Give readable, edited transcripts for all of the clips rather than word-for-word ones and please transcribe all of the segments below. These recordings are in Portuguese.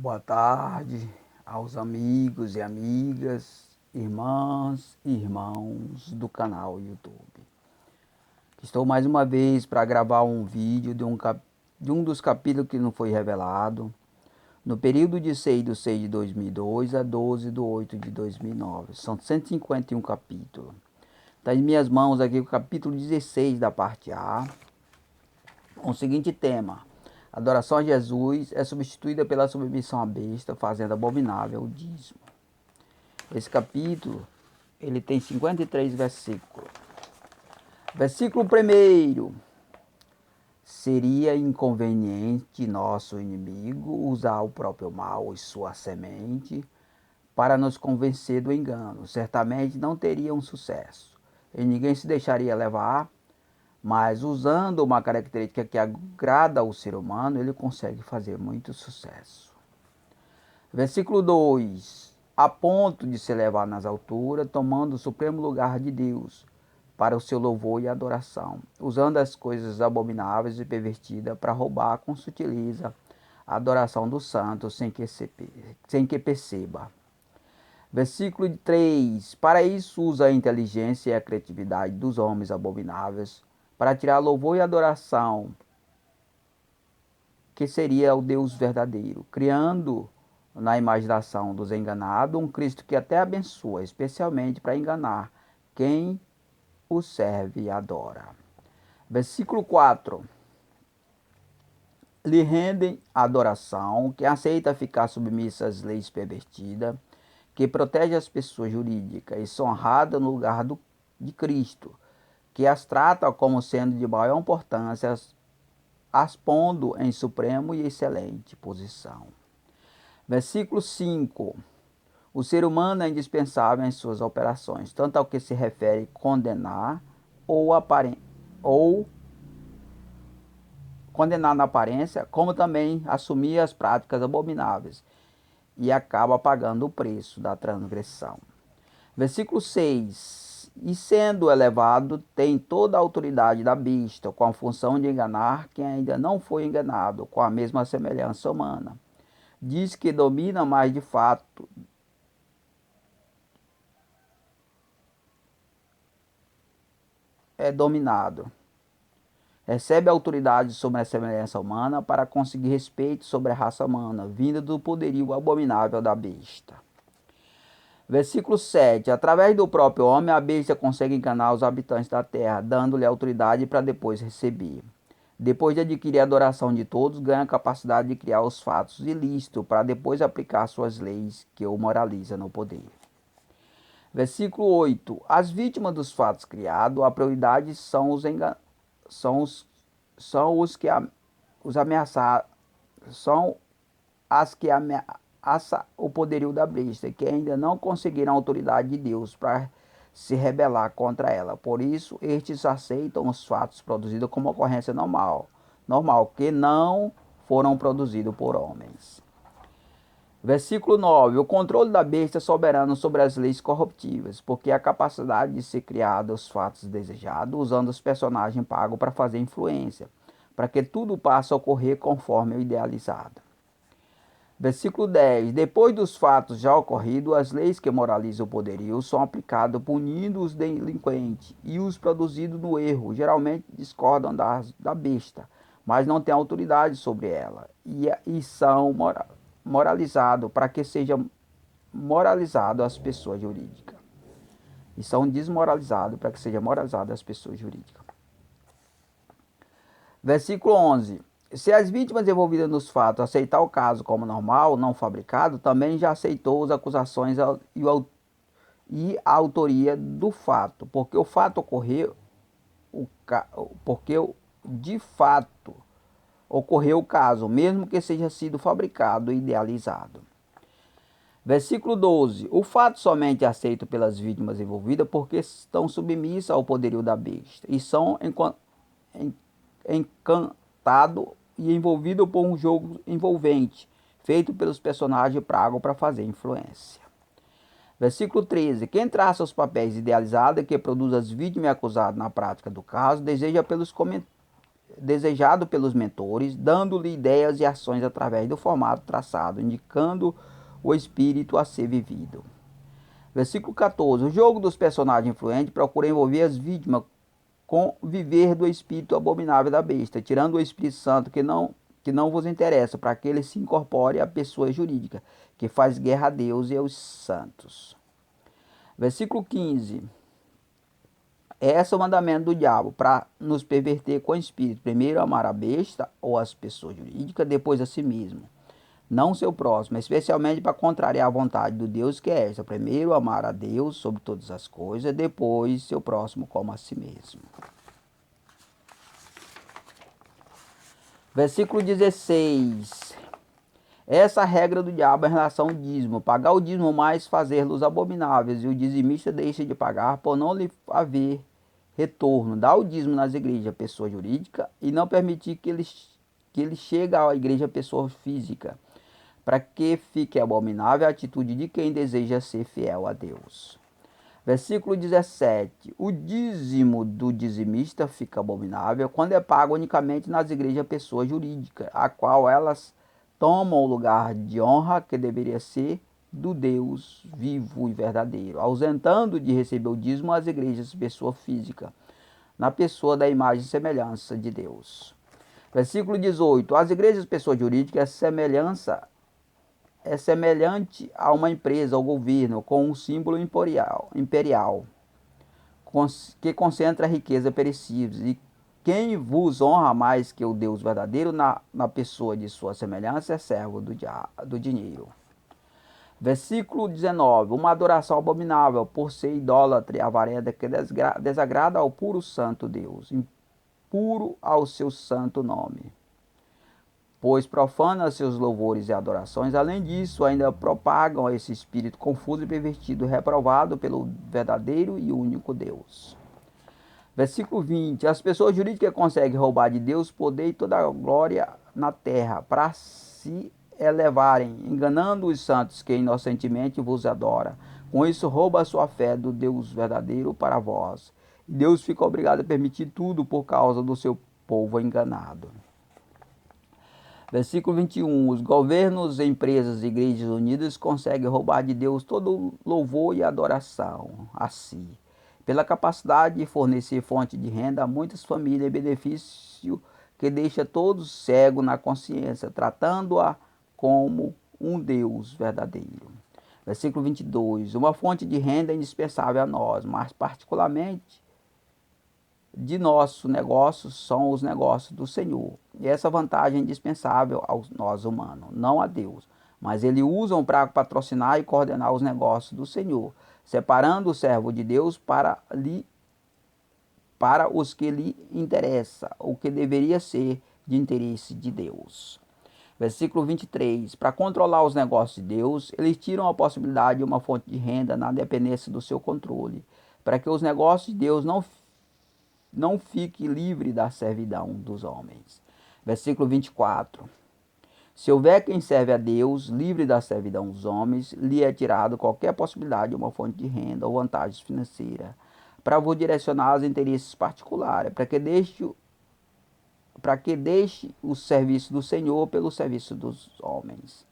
Boa tarde aos amigos e amigas, irmãs e irmãos do canal YouTube. Estou mais uma vez para gravar um vídeo de um dos capítulos que não foi revelado, no período de 6/6 de 2002 a 12/8 de 2009. São 151 capítulos. Está em minhas mãos aqui o capítulo 16 da parte A, com o seguinte tema: adoração a Jesus é substituída pela submissão à besta, fazendo abominável o dízimo. Esse capítulo, ele tem 53 versículos. Versículo 1: seria inconveniente nosso inimigo usar o próprio mal e sua semente para nos convencer do engano. Certamente não teria um sucesso, e ninguém se deixaria levar, mas usando uma característica que agrada ao ser humano, ele consegue fazer muito sucesso. Versículo 2: a ponto de se levar nas alturas, tomando o supremo lugar de Deus, para o seu louvor e adoração, usando as coisas abomináveis e pervertidas para roubar com sutileza a adoração dos santos sem que perceba. Versículo 3: para isso usa a inteligência e a criatividade dos homens abomináveis, para tirar louvor e adoração, que seria o Deus verdadeiro, criando na imaginação dos enganados um Cristo que até abençoa, especialmente para enganar quem o serve e adora. Versículo 4: lhe rendem adoração, que aceita ficar submissa às leis pervertidas, que protege as pessoas jurídicas e são honradas no lugar de Cristo, que as trata como sendo de maior importância, as pondo em supremo e excelente posição. Versículo 5: o ser humano é indispensável em suas operações, tanto ao que se refere condenar ou condenar na aparência, como também assumir as práticas abomináveis, e acaba pagando o preço da transgressão. Versículo 6: e sendo elevado, tem toda a autoridade da besta, com a função de enganar quem ainda não foi enganado, com a mesma semelhança humana. Diz que domina, mas de fato é dominado. Recebe autoridade sobre a semelhança humana para conseguir respeito sobre a raça humana, vinda do poderio abominável da besta. Versículo 7: através do próprio homem, a besta consegue enganar os habitantes da terra, dando-lhe autoridade para depois receber. Depois de adquirir a adoração de todos, ganha a capacidade de criar os fatos ilícitos, para depois aplicar suas leis, que o moraliza no poder. Versículo 8: as vítimas dos fatos criados, a prioridade são os que os ameaçar, são as que ameaçam o poderio da besta, que ainda não conseguiram a autoridade de Deus para se rebelar contra ela. Por isso, estes aceitam os fatos produzidos como ocorrência normal, que não foram produzidos por homens. Versículo 9: o controle da besta é soberano sobre as leis corruptíveis, porque a capacidade de ser criado os fatos desejados, usando os personagens pagos para fazer influência, para que tudo passe a ocorrer conforme o idealizado. Versículo 10: depois dos fatos já ocorridos, as leis que moralizam o poderio são aplicadas, punindo os delinquentes, e os produzidos no erro geralmente discordam da besta, mas não têm autoridade sobre ela, e são moralizados para que seja moralizado as pessoas jurídicas. E são desmoralizados para que seja moralizado as pessoas jurídicas. Versículo 11: se as vítimas envolvidas nos fatos aceitar o caso como normal, não fabricado, também já aceitou as acusações e a autoria do fato, porque o fato ocorreu, porque de fato ocorreu o caso, mesmo que seja sido fabricado e idealizado. Versículo 12: o fato somente é aceito pelas vítimas envolvidas porque estão submissas ao poderio da besta e são encantados e envolvido por um jogo envolvente, feito pelos personagens pagos para fazer influência. Versículo 13: quem traça os papéis idealizados que produz as vítimas e acusados na prática do caso, deseja desejado pelos mentores, dando-lhe ideias e ações através do formato traçado, indicando o espírito a ser vivido. Versículo 14. O jogo dos personagens influentes procura envolver as vítimas com viver do espírito abominável da besta, tirando o Espírito Santo que não vos interessa, para que ele se incorpore à pessoa jurídica, que faz guerra a Deus e aos santos. Versículo 15. Esse é o mandamento do diabo, para nos perverter com o espírito. Primeiro amar a besta ou as pessoas jurídicas, depois a si mesmo. Não seu próximo, especialmente para contrariar a vontade do Deus, que é esta. Primeiro amar a Deus sobre todas as coisas, depois seu próximo como a si mesmo. Versículo 16. Essa regra do diabo em relação ao dízimo. Pagar o dízimo mais fazer-los abomináveis, e o dizimista deixa de pagar por não lhe haver retorno. Dá o dízimo nas igrejas pessoa jurídica e não permitir que ele chegue à igreja pessoa física, para que fique abominável a atitude de quem deseja ser fiel a Deus. Versículo 17. O dízimo do dizimista fica abominável quando é pago unicamente nas igrejas pessoa jurídica, a qual elas tomam o lugar de honra que deveria ser do Deus vivo e verdadeiro, ausentando de receber o dízimo as igrejas pessoa física, na pessoa da imagem e semelhança de Deus. Versículo 18. As igrejas pessoa jurídica é semelhante a uma empresa ou governo com um símbolo imperial que concentra a riqueza perecíveis. E quem vos honra mais que o Deus verdadeiro na pessoa de sua semelhança é servo do dinheiro. Versículo 19. Uma adoração abominável por ser idólatra e avarenta que desagrada ao puro santo Deus, impuro ao seu santo nome, pois profana seus louvores e adorações. Além disso, ainda propagam esse espírito confuso e pervertido, reprovado pelo verdadeiro e único Deus. Versículo 20. As pessoas jurídicas conseguem roubar de Deus poder e toda a glória na terra, para se elevarem, enganando os santos que inocentemente vos adora. Com isso, rouba a sua fé do Deus verdadeiro para vós. Deus fica obrigado a permitir tudo por causa do seu povo enganado. Versículo 21. Os governos, empresas e igrejas unidas conseguem roubar de Deus todo louvor e adoração a si, pela capacidade de fornecer fonte de renda a muitas famílias, benefício que deixa todos cegos na consciência, tratando-a como um Deus verdadeiro. Versículo 22. Uma fonte de renda indispensável a nós, mas particularmente de nossos negócios são os negócios do Senhor. E essa vantagem é indispensável a nós humanos, não a Deus. Mas ele usa para patrocinar e coordenar os negócios do Senhor, separando o servo de Deus para os que lhe interessa, o que deveria ser de interesse de Deus. Versículo 23. Para controlar os negócios de Deus, eles tiram a possibilidade de uma fonte de renda na dependência do seu controle, para que os negócios de Deus não fique livre da servidão dos homens. Versículo 24. Se houver quem serve a Deus, livre da servidão dos homens, lhe é tirado qualquer possibilidade de uma fonte de renda ou vantagens financeiras, para vos direcionar aos interesses particulares, para que deixe o serviço do Senhor pelo serviço dos homens.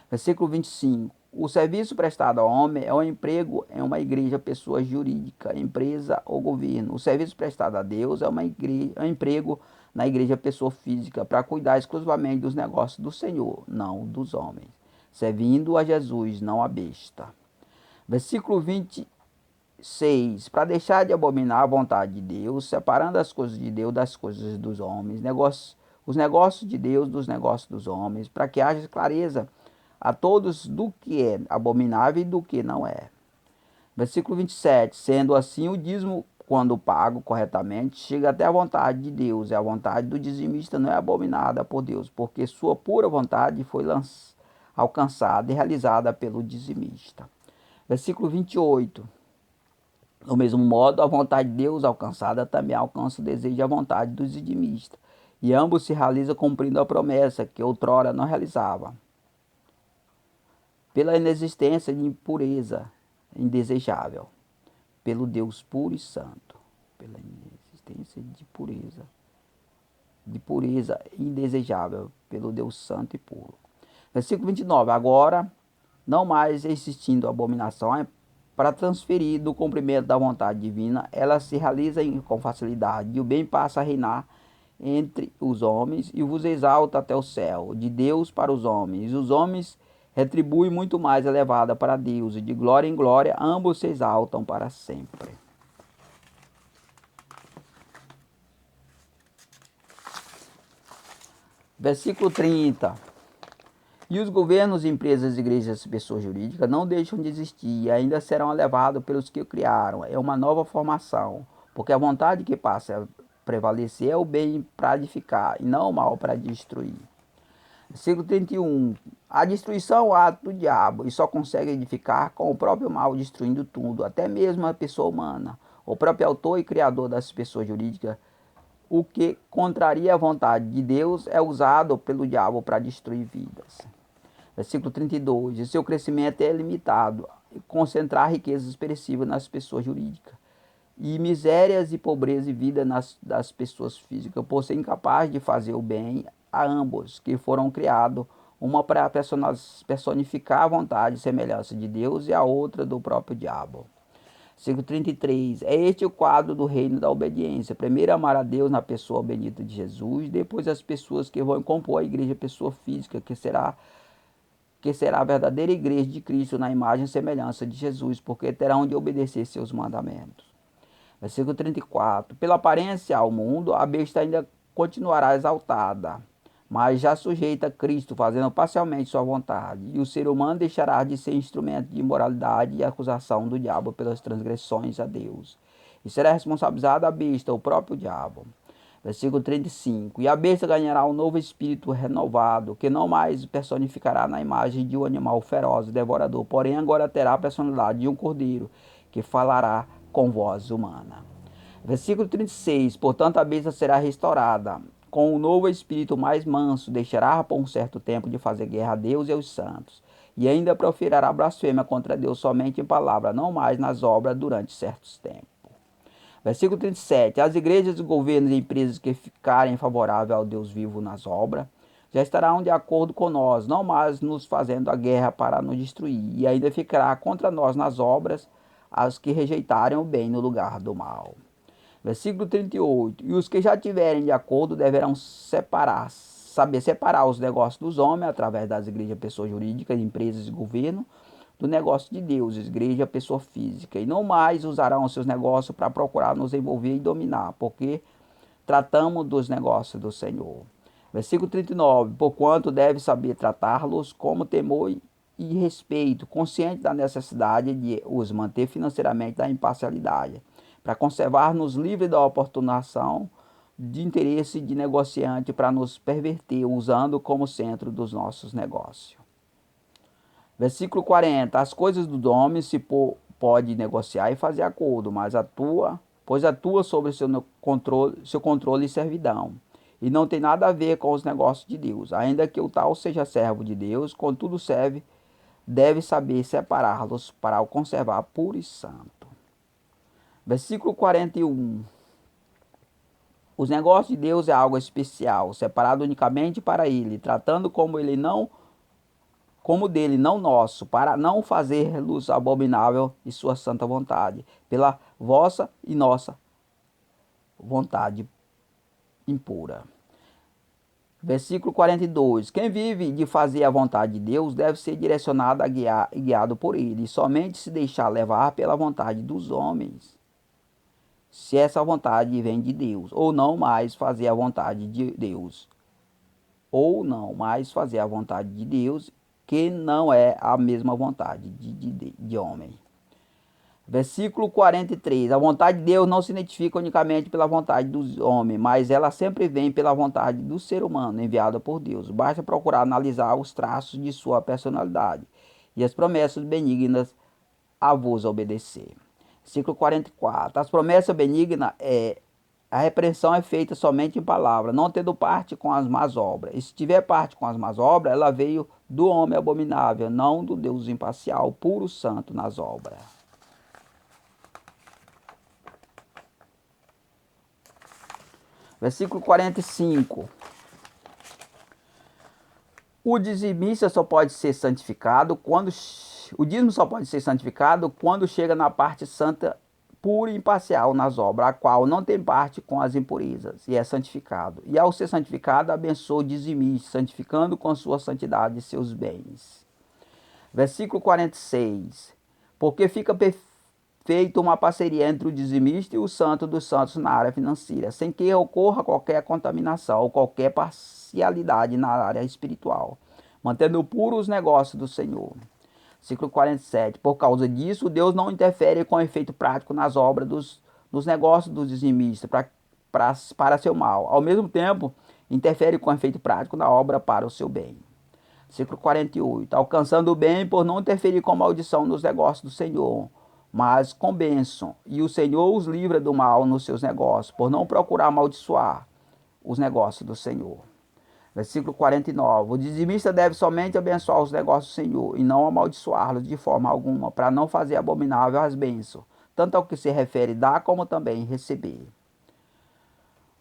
Versículo 25. O serviço prestado ao homem é um emprego em uma igreja, pessoa jurídica, empresa ou governo. O serviço prestado a Deus é um emprego na igreja, pessoa física, para cuidar exclusivamente dos negócios do Senhor, não dos homens, servindo a Jesus, não a besta. Versículo 26. Para deixar de abominar a vontade de Deus, separando as coisas de Deus das coisas dos homens, os negócios de Deus dos negócios dos homens, para que haja clareza a todos do que é abominável e do que não é. Versículo 27. Sendo assim, o dízimo, quando pago corretamente, chega até a vontade de Deus, e a vontade do dizimista não é abominada por Deus, porque sua pura vontade foi alcançada e realizada pelo dizimista. Versículo 28. Do mesmo modo, a vontade de Deus alcançada também alcança o desejo e a vontade do dizimista, e ambos se realizam cumprindo a promessa que outrora não realizava, pela inexistência de impureza indesejável, pelo Deus puro e santo, pela inexistência de pureza de pureza indesejável pelo Deus santo e puro. Versículo 29. Agora, não mais existindo abominação, para transferir do cumprimento da vontade divina, ela se realiza com facilidade, e o bem passa a reinar entre os homens, e vos exalta até o céu, de Deus para os homens. E os homens retribuem muito mais elevada para Deus, e de glória em glória ambos se exaltam para sempre. Versículo 30. E os governos, empresas, igrejas e pessoas jurídicas não deixam de existir e ainda serão elevados pelos que o criaram. É uma nova formação, porque a vontade que passa a prevalecer é o bem para edificar e não o mal para destruir. Versículo 31. A destruição é o ato do diabo e só consegue edificar com o próprio mal destruindo tudo, até mesmo a pessoa humana. O próprio autor e criador das pessoas jurídicas, o que contraria a vontade de Deus, é usado pelo diabo para destruir vidas. Versículo 32. E seu crescimento é limitado, concentrar riquezas perecíveis nas pessoas jurídicas, e misérias e pobreza e vida das pessoas físicas, por ser incapaz de fazer o bem a ambos, que foram criados, uma para personificar a vontade e semelhança de Deus e a outra do próprio diabo. Versículo 33. É este o quadro do reino da obediência. Primeiro amar a Deus na pessoa bendita de Jesus, depois as pessoas que vão compor a igreja, pessoa física, que será a verdadeira igreja de Cristo na imagem e semelhança de Jesus, porque terão de obedecer seus mandamentos. Versículo 34. Pela aparência ao mundo, a besta ainda continuará exaltada, mas já sujeita a Cristo, fazendo parcialmente sua vontade. E o ser humano deixará de ser instrumento de imoralidade e acusação do diabo pelas transgressões a Deus. E será responsabilizado a besta, o próprio diabo. Versículo 35. E a besta ganhará um novo espírito renovado, que não mais personificará na imagem de um animal feroz e devorador, porém agora terá a personalidade de um cordeiro, que falará com voz humana. Versículo 36. Portanto, a besta será restaurada com um novo espírito mais manso, deixará por um certo tempo de fazer guerra a Deus e aos santos, e ainda proferirá blasfêmia contra Deus somente em palavra, não mais nas obras durante certos tempos. Versículo 37. As igrejas, governos e empresas que ficarem favoráveis ao Deus vivo nas obras, já estarão de acordo com nós, não mais nos fazendo a guerra para nos destruir, e ainda ficará contra nós nas obras as que rejeitarem o bem no lugar do mal. Versículo 38. E os que já tiverem de acordo deverão saber separar os negócios dos homens, através das igrejas, pessoas jurídicas, empresas e governo, do negócio de Deus, igreja, pessoa física, e não mais usarão os seus negócios para procurar nos envolver e dominar, porque tratamos dos negócios do Senhor. Versículo 39. Porquanto deve saber tratá-los como temor e respeito, consciente da necessidade de os manter financeiramente da imparcialidade, para conservar-nos livres da oportunação de interesse de negociante para nos perverter, usando como centro dos nossos negócios. Versículo 40. As coisas do homem se pode negociar e fazer acordo, mas atua sobre seu controle e servidão, e não tem nada a ver com os negócios de Deus. Ainda que o tal seja servo de Deus, contudo deve saber separá-los para o conservar puro e santo. Versículo 41. Os negócios de Deus é algo especial, separado unicamente para ele, tratando como dele, não nosso, para não fazer-los abominável de sua santa vontade, pela vossa e nossa vontade impura. Versículo 42. Quem vive de fazer a vontade de Deus deve ser direcionado e guiado por ele, e somente se deixar levar pela vontade dos homens, se essa vontade vem de Deus, ou não mais fazer a vontade de Deus, que não é a mesma vontade de homem. Versículo 43. A vontade de Deus não se identifica unicamente pela vontade dos homens, mas ela sempre vem pela vontade do ser humano, enviada por Deus. Basta procurar analisar os traços de sua personalidade e as promessas benignas a vos obedecer. Versículo 44. As promessas benignas a repreensão é feita somente em palavra, não tendo parte com as más obras. E se tiver parte com as más obras, ela veio do homem abominável, não do Deus imparcial, puro santo nas obras. Versículo 45. O dizimista só pode ser santificado quando... O dízimo só pode ser santificado quando chega na parte santa, pura e imparcial nas obras, a qual não tem parte com as impurezas, e é santificado. E ao ser santificado, abençoa o dizimista, santificando com sua santidade seus bens. Versículo 46. Porque fica perfeita uma parceria entre o dizimista e o santo dos santos na área financeira, sem que ocorra qualquer contaminação ou qualquer parcialidade na área espiritual, mantendo puros os negócios do Senhor. Versículo 47. Por causa disso, Deus não interfere com efeito prático nas obras dos negócios dos dizimistas para seu mal. Ao mesmo tempo, interfere com efeito prático na obra para o seu bem. Versículo 48. Alcançando o bem por não interferir com maldição nos negócios do Senhor, mas com bênção. E o Senhor os livra do mal nos seus negócios, por não procurar amaldiçoar os negócios do Senhor. Versículo 49. O dizimista deve somente abençoar os negócios do Senhor e não amaldiçoá-los de forma alguma, para não fazer abominável as bênçãos, tanto ao que se refere dar como também receber.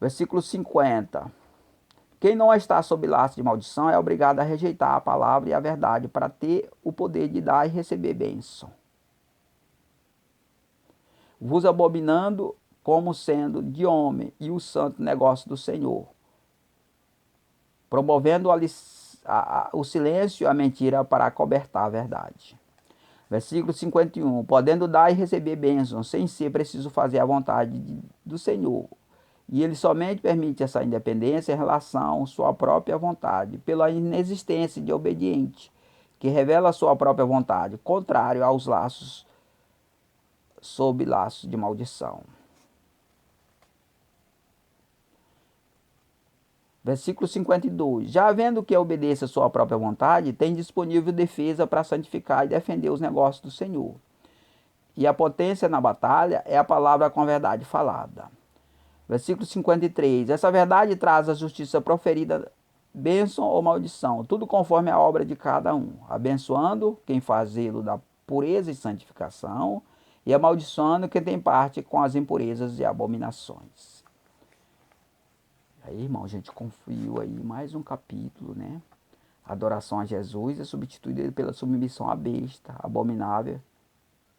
Versículo 50. Quem não está sob laço de maldição é obrigado a rejeitar a palavra e a verdade para ter o poder de dar e receber bênção. Vos abominando como sendo de homem e o santo negócio do Senhor, promovendo o silêncio e a mentira para acobertar a verdade. Versículo 51. Podendo dar e receber bênçãos, sem ser preciso fazer a vontade do Senhor. E ele somente permite essa independência em relação à sua própria vontade, pela inexistência de obediente, que revela a sua própria vontade, contrário aos laços, sob laços de maldição. Versículo 52. Já havendo que obedeça a sua própria vontade, tem disponível defesa para santificar e defender os negócios do Senhor. E a potência na batalha é a palavra com a verdade falada. Versículo 53. Essa verdade traz a justiça proferida, bênção ou maldição, tudo conforme a obra de cada um, abençoando quem faz zelo da pureza e santificação, e amaldiçoando quem tem parte com as impurezas e abominações. Aí, irmão, a gente conferiu aí mais um capítulo, né? Adoração a Jesus é substituída pela submissão à besta, abominável.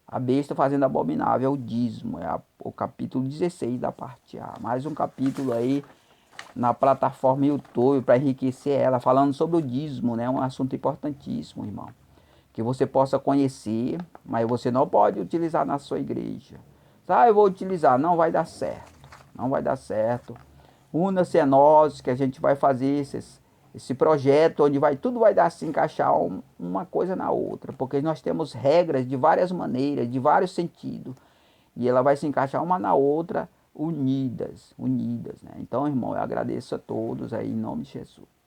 A besta fazendo abominável é o dízimo, é o capítulo 16 da parte A. Mais um capítulo aí na plataforma YouTube para enriquecer ela, falando sobre o dízimo, né? Um assunto importantíssimo, irmão. Que você possa conhecer, mas você não pode utilizar na sua igreja. Eu vou utilizar, não vai dar certo. Não vai dar certo. Una-se a nós, que a gente vai fazer esse projeto, onde tudo vai dar se encaixar uma coisa na outra, porque nós temos regras de várias maneiras, de vários sentidos, e ela vai se encaixar uma na outra, unidas, né? Então, irmão, eu agradeço a todos aí, em nome de Jesus.